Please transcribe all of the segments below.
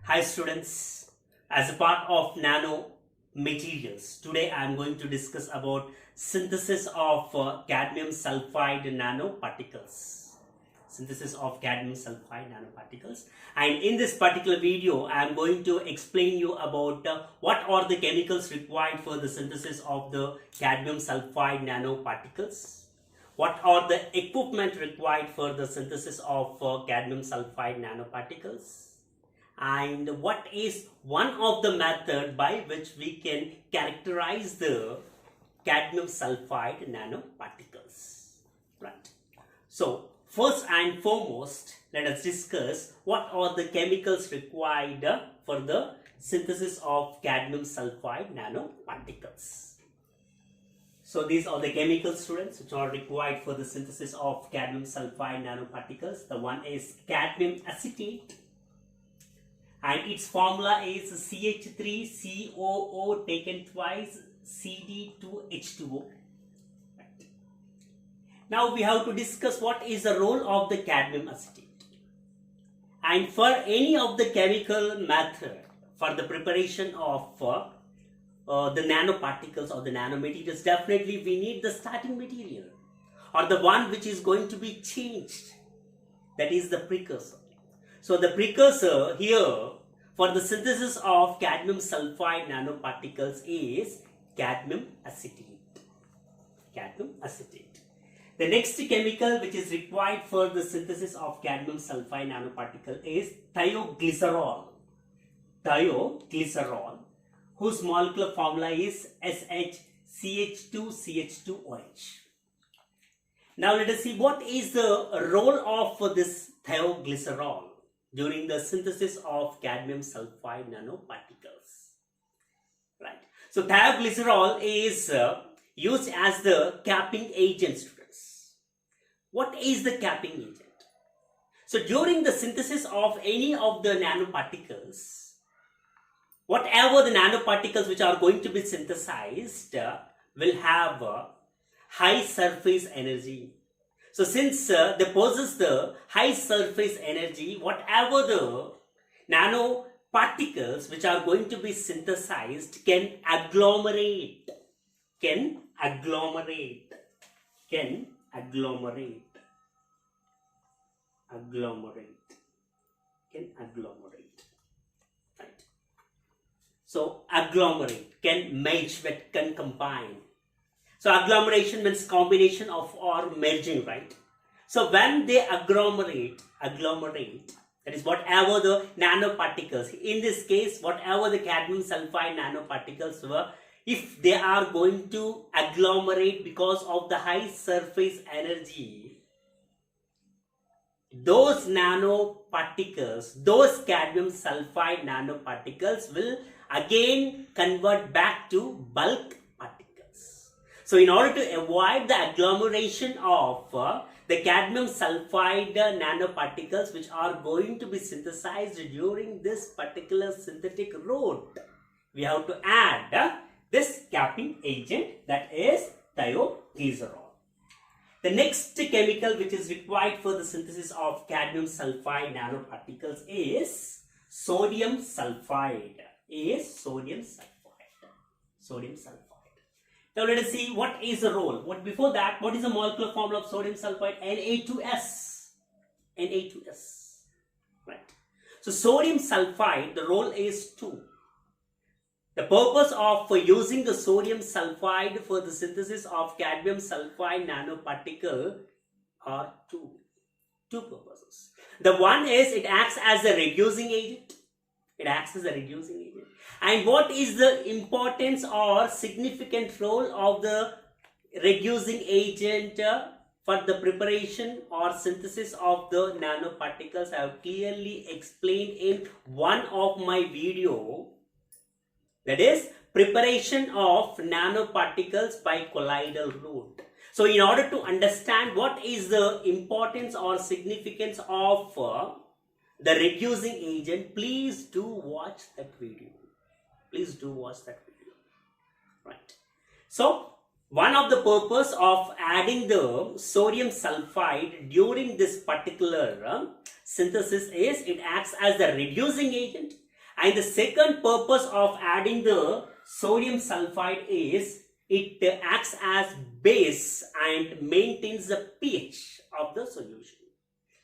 Hi students, as a part of nano materials, today I am going to discuss about synthesis of cadmium sulphide nanoparticles. Synthesis of cadmium sulphide nanoparticles. And in this particular video, I am going to explain you about what are the chemicals required for the synthesis of the cadmium sulphide nanoparticles. What are the equipment required for the synthesis of cadmium sulphide nanoparticles? And what is one of the method by which we can characterize the cadmium sulphide nanoparticles, right? So first and foremost, let us discuss what are the chemicals required for the synthesis of cadmium sulphide nanoparticles. So these are the chemical, students, which are required for the synthesis of cadmium sulphide nanoparticles. The one is cadmium acetate, and its formula is CH3COO taken twice Cd2H2O. Right. Now we have to discuss what is the role of the cadmium acetate. And for any of the chemical method for the preparation of the nanoparticles or the nanomaterials, definitely we need the starting material or the one which is going to be changed. That is the precursor. So the precursor here for the synthesis of cadmium sulphide nanoparticles is cadmium acetate. Cadmium acetate. The next chemical which is required for the synthesis of cadmium sulphide nanoparticle is thioglycerol. Thioglycerol, whose molecular formula is SHCH2CH2OH. Now let us see what is the role of this thioglycerol during the synthesis of cadmium sulphide nanoparticles. Right. So thioglycerol is used as the capping agent, students. What is the capping agent? So during the synthesis of any of the nanoparticles, whatever the nanoparticles which are going to be synthesized will have high surface energy. So since they possess the high surface energy, whatever the nanoparticles which are going to be synthesized can agglomerate. Right. So agglomerate, can merge, can combine. So agglomeration means combination of or merging, right? So when they agglomerate, that is whatever the nanoparticles, in this case, whatever the cadmium sulphide nanoparticles were, if they are going to agglomerate because of the high surface energy, those nanoparticles, those cadmium sulphide nanoparticles will again convert back to bulk particles. So in order to avoid the agglomeration of the cadmium sulphide nanoparticles which are going to be synthesized during this particular synthetic route, we have to add this capping agent, that is thioglycerol. The next chemical which is required for the synthesis of cadmium sulphide nanoparticles is sodium sulphide. Now let us see what is the role. Before that, what is the molecular formula of sodium sulphide? Na2S. Right. So sodium sulphide, the role is 2. The purpose of using the sodium sulphide for the synthesis of cadmium sulphide nanoparticle are two purposes. The one is it acts as a reducing agent. And what is the importance or significant role of the reducing agent for the preparation or synthesis of the nanoparticles? I have clearly explained in one of my video, that is preparation of nanoparticles by colloidal route. So in order to understand what is the importance or significance of the reducing agent, please do watch that video. Right. So one of the purpose of adding the sodium sulphide during this particular synthesis is it acts as the reducing agent, And the second purpose of adding the sodium sulfide is it acts as base and maintains the pH of the solution.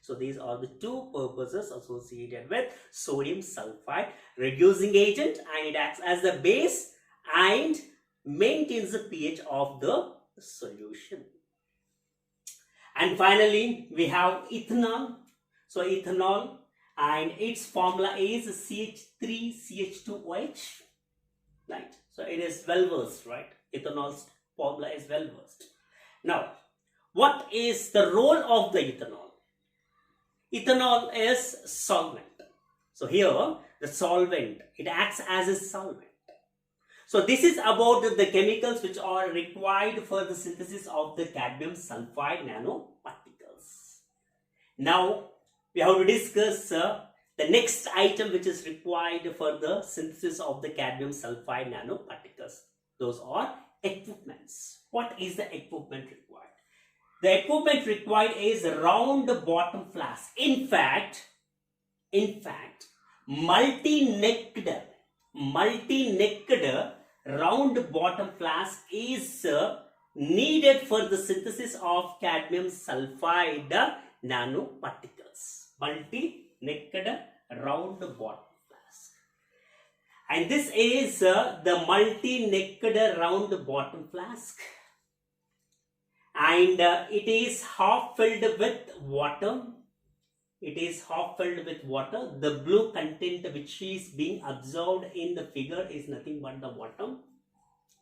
So these are the two purposes associated with sodium sulfide: reducing agent, and it acts as the base and maintains the pH of the solution. And finally, we have ethanol. So ethanol, and its formula is CH3CH2OH, right? So it is well versed, right? Ethanol's formula is well versed. Now, what is the role of the ethanol? Ethanol is solvent. So here, the solvent, it acts as a solvent. So this is about the chemicals which are required for the synthesis of the cadmium sulphide nanoparticles. Now, we have to discuss the next item which is required for the synthesis of the cadmium sulphide nanoparticles. Those are equipments. What is the equipment required? The equipment required is a round bottom flask. In fact, multi-necked round bottom flask is needed for the synthesis of cadmium sulphide nanoparticles. Multi-necked round bottom flask. And this is the multi-necked round bottom flask. And it is half filled with water. It is half filled with water. The blue content which is being observed in the figure is nothing but the water.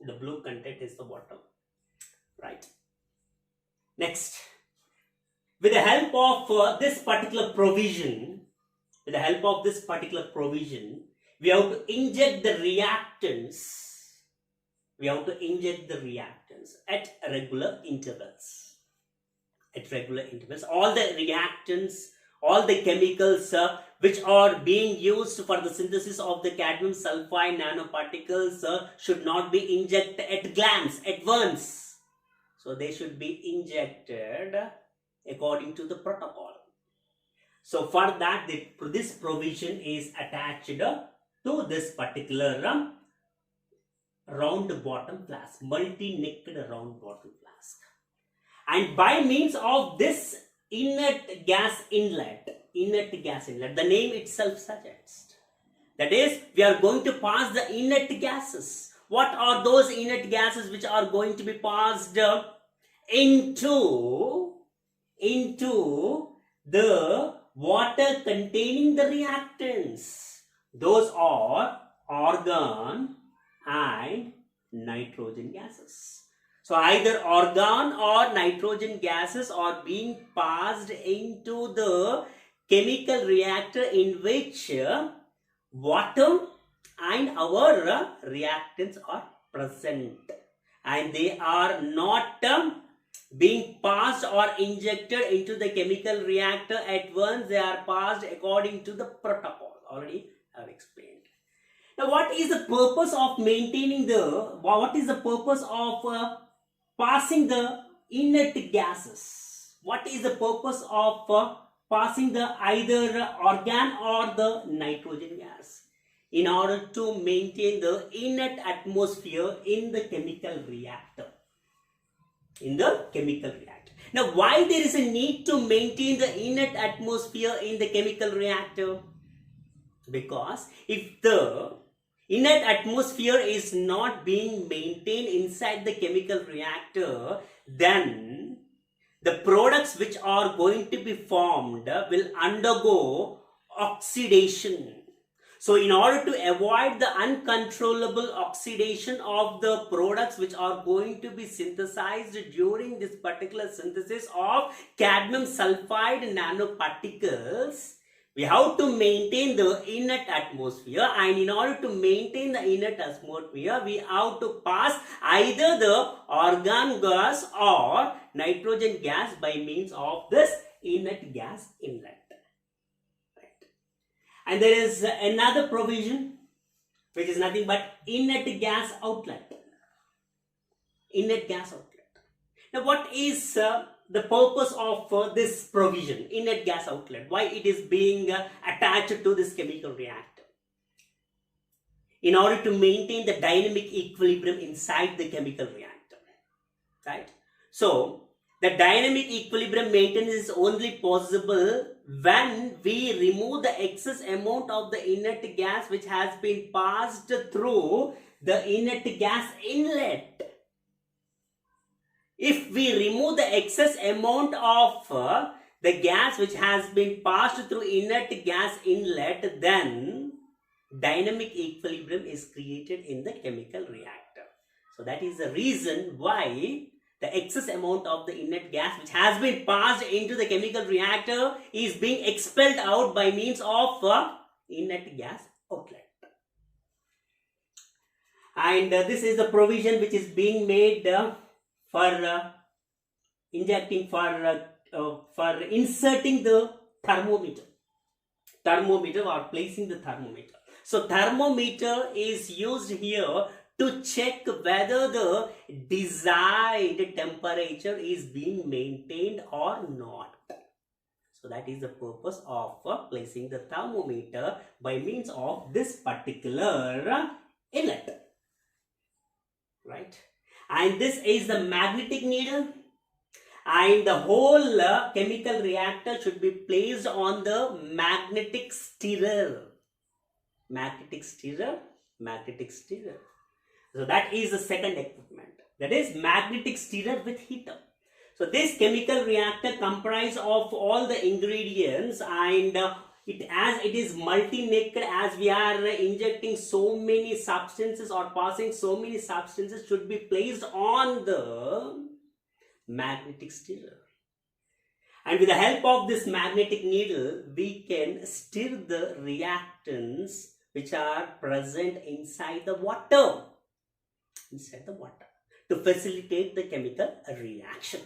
The blue content is the water. Right. Next, with the help of this particular provision, we have to inject the reactants. We have to inject the reactants at regular intervals. All the reactants, all the chemicals which are being used for the synthesis of the cadmium sulphide nanoparticles should not be injected at glance, at once. So they should be injected according to the protocol. So for that, this provision is attached to this particular round bottom flask, multi-necked round bottom flask. And by means of this inert gas inlet, the name itself suggests, that is, we are going to pass the inert gases. What are those inert gases which are going to be passed into the water containing the reactants? Those are argon and nitrogen gases. So either argon or nitrogen gases are being passed into the chemical reactor in which water and our reactants are present, and they are not being passed or injected into the chemical reactor at once. They are passed according to the protocol. Already I have explained. Now, what is the purpose of passing the inert gases? What is the purpose of passing the either argon or the nitrogen gas? In order to maintain the inert atmosphere in the chemical reactor. Now, why there is a need to maintain the inert atmosphere in the chemical reactor? Because if the inert atmosphere is not being maintained inside the chemical reactor, then the products which are going to be formed will undergo oxidation. So in order to avoid the uncontrollable oxidation of the products which are going to be synthesized during this particular synthesis of cadmium sulphide nanoparticles, we have to maintain the inert atmosphere, and in order to maintain the inert atmosphere, we have to pass either the argon gas or nitrogen gas by means of this inert gas inlet. Right. And there is another provision which is nothing but inert gas outlet. Now, what is the purpose of this provision, inert gas outlet? Why it is being attached to this chemical reactor? in order to maintain the dynamic equilibrium inside the chemical reactor, right? So the dynamic equilibrium maintenance is only possible when we remove the excess amount of the inert gas which has been passed through the inert gas inlet. If we remove the excess amount of the gas which has been passed through inert gas inlet, then dynamic equilibrium is created in the chemical reactor. So that is the reason why the excess amount of the inert gas which has been passed into the chemical reactor is being expelled out by means of inert gas outlet. And this is the provision which is being made for injecting, for inserting the thermometer or placing the thermometer. So thermometer is used here to check whether the desired temperature is being maintained or not. So that is the purpose of placing the thermometer by means of this particular inlet, right? And this is the magnetic needle, and the whole chemical reactor should be placed on the magnetic stirrer. So that is the second equipment, that is magnetic stirrer with heater. So this chemical reactor comprises of all the ingredients, and it is multi-naked, as we are injecting so many substances or passing so many substances should be placed on the magnetic stirrer. And with the help of this magnetic needle, we can stir the reactants which are present inside the water, to facilitate the chemical reaction.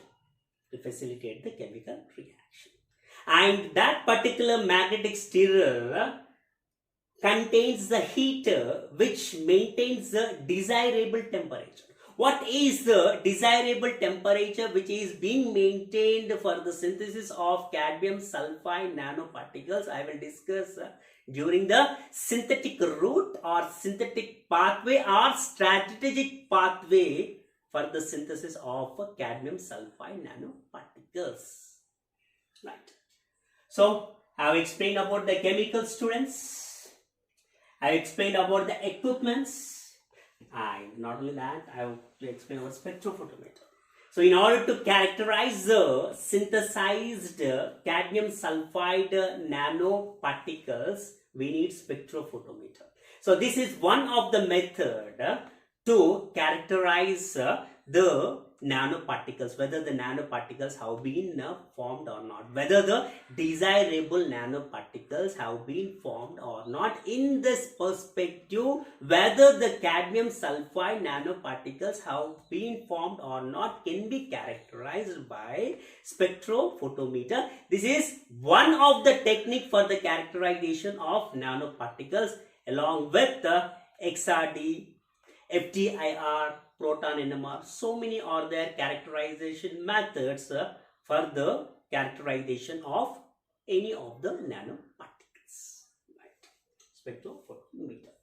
And that particular magnetic stirrer contains the heater which maintains the desirable temperature. What is the desirable temperature which is being maintained for the synthesis of cadmium sulphide nanoparticles? I will discuss during the synthetic route or synthetic pathway or strategic pathway for the synthesis of cadmium sulphide nanoparticles. Right. So I have explained about the chemicals, students. I have explained about the equipments. And not only that, I have to explain about spectrophotometer. So in order to characterize the synthesized cadmium sulphide nanoparticles, we need spectrophotometer. So this is one of the method to characterize the nanoparticles, whether the nanoparticles have been formed or not, whether the desirable nanoparticles have been formed or not. In this perspective, whether the cadmium sulphide nanoparticles have been formed or not can be characterized by spectrophotometer. This is one of the technique for the characterization of nanoparticles, along with the XRD, FTIR, proton NMR. So many are there characterization methods for the characterization of any of the nanoparticles. Right. Spectrophotometer.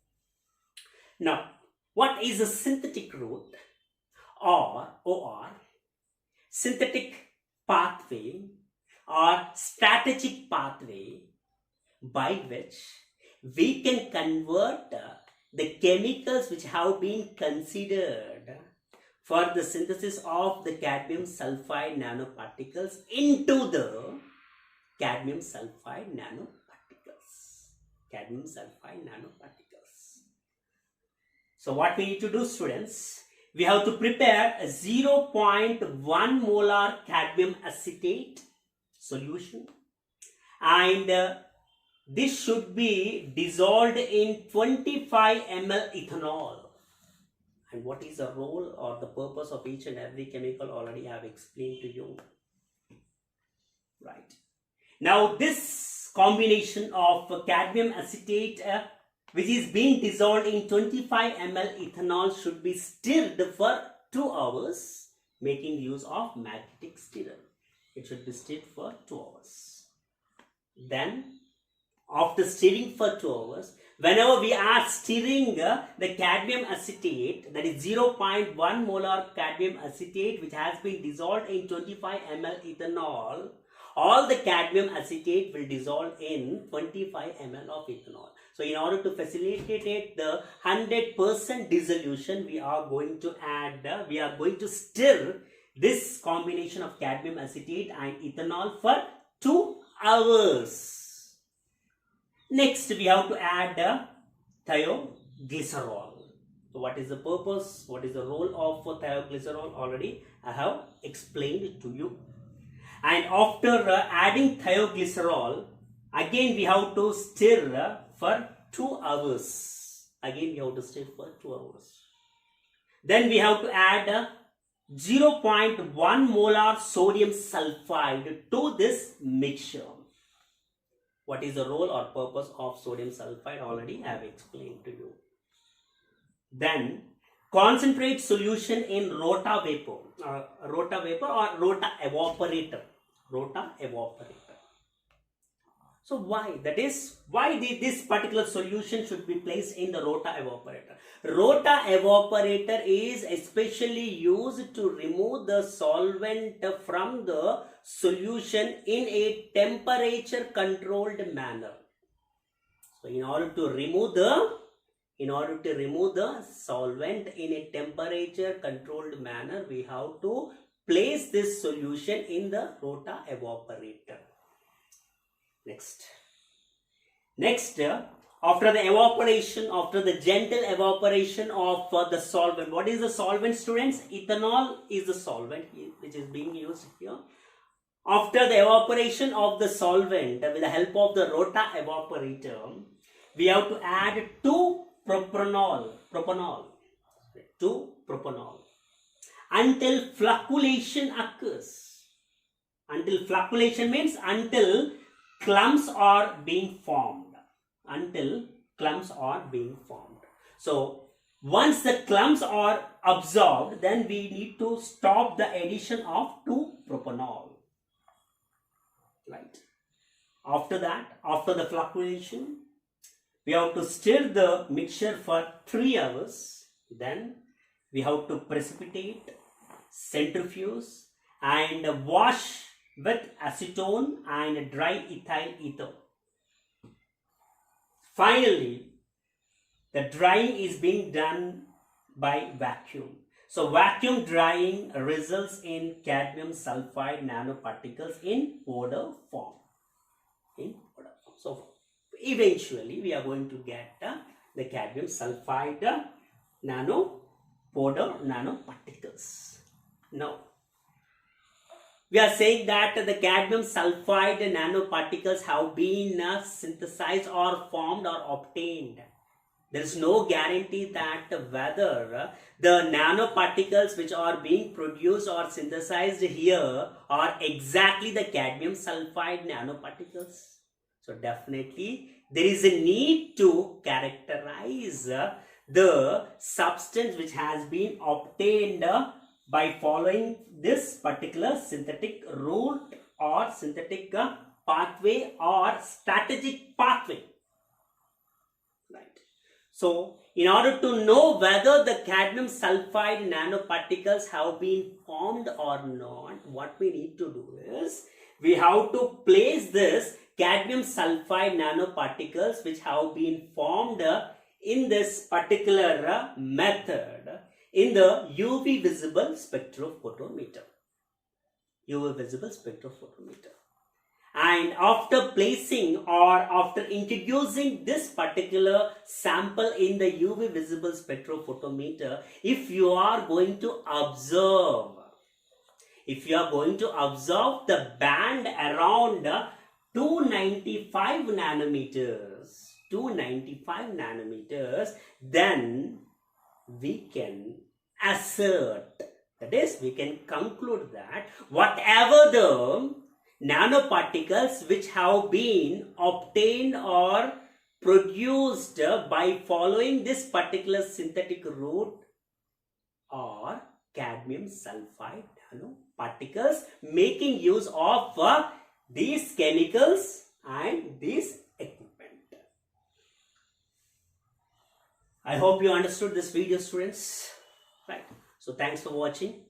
Now, what is a synthetic route or synthetic pathway or strategic pathway by which we can convert the chemicals which have been considered for the synthesis of the cadmium sulphide nanoparticles into the cadmium sulphide nanoparticles. So what we need to do, students, we have to prepare a 0.1 molar cadmium acetate solution, and this should be dissolved in 25 ml ethanol. And what is the role or the purpose of each and every chemical already I have explained to you. Right. Now this combination of cadmium acetate which is being dissolved in 25 ml ethanol should be stirred for 2 hours, making use of magnetic stirrer. It should be stirred for 2 hours. Then after stirring for 2 hours, Whenever we are stirring the cadmium acetate, that is 0.1 molar cadmium acetate which has been dissolved in 25 ml ethanol, all the cadmium acetate will dissolve in 25 ml of ethanol. So in order to facilitate the 100% dissolution, we are going to stir this combination of cadmium acetate and ethanol for 2 hours. Next, we have to add thioglycerol. So what is the purpose? What is the role of thioglycerol? Already I have explained to you. And after adding thioglycerol, again we have to stir for 2 hours. Again we have to stir for 2 hours. Then we have to add 0.1 molar sodium sulfide to this mixture. What is the role or purpose of sodium sulfide? Already I have explained to you. Then concentrate solution in rota vapor or rota evaporator. Rota evaporator. So why? That is, why this particular solution should be placed in the rota evaporator? Rota evaporator is especially used to remove the solvent from the solution in a temperature controlled manner. So in order to remove the solvent in a temperature controlled manner, we have to place this solution in the rota evaporator. Next, after the evaporation, after the gentle evaporation of the solvent, what is the solvent, students? Ethanol is the solvent which is being used here. After the evaporation of the solvent, with the help of the rota evaporator, we have to add 2 propanol until flocculation occurs. Until flocculation means until clumps are being formed. So once the clumps are absorbed, then we need to stop the addition of 2 propanol. Right. After that, after the flocculation, we have to stir the mixture for 3 hours. Then we have to precipitate, centrifuge and wash with acetone and dry ethyl ether. Finally, the drying is being done by vacuum. So vacuum drying results in cadmium sulphide nanoparticles in powder form. So eventually we are going to get the cadmium sulphide nanoparticles. Now, we are saying that the cadmium sulphide nanoparticles have been synthesized or formed or obtained. There is no guarantee that whether the nanoparticles which are being produced or synthesized here are exactly the cadmium sulphide nanoparticles. So definitely there is a need to characterize the substance which has been obtained by following this particular synthetic route or synthetic pathway or strategic pathway. Right. So in order to know whether the cadmium sulphide nanoparticles have been formed or not, what we need to do is we have to place this cadmium sulphide nanoparticles which have been formed in this particular method in the UV visible spectrophotometer. And after placing or after introducing this particular sample in the UV visible spectrophotometer, if you are going to observe the band around 295 nanometers, then we can assert, that is, we can conclude that whatever the nanoparticles which have been obtained or produced by following this particular synthetic route are cadmium sulphide nanoparticles, making use of these chemicals and these equipment. I hope you understood this video, students. Right. So thanks for watching.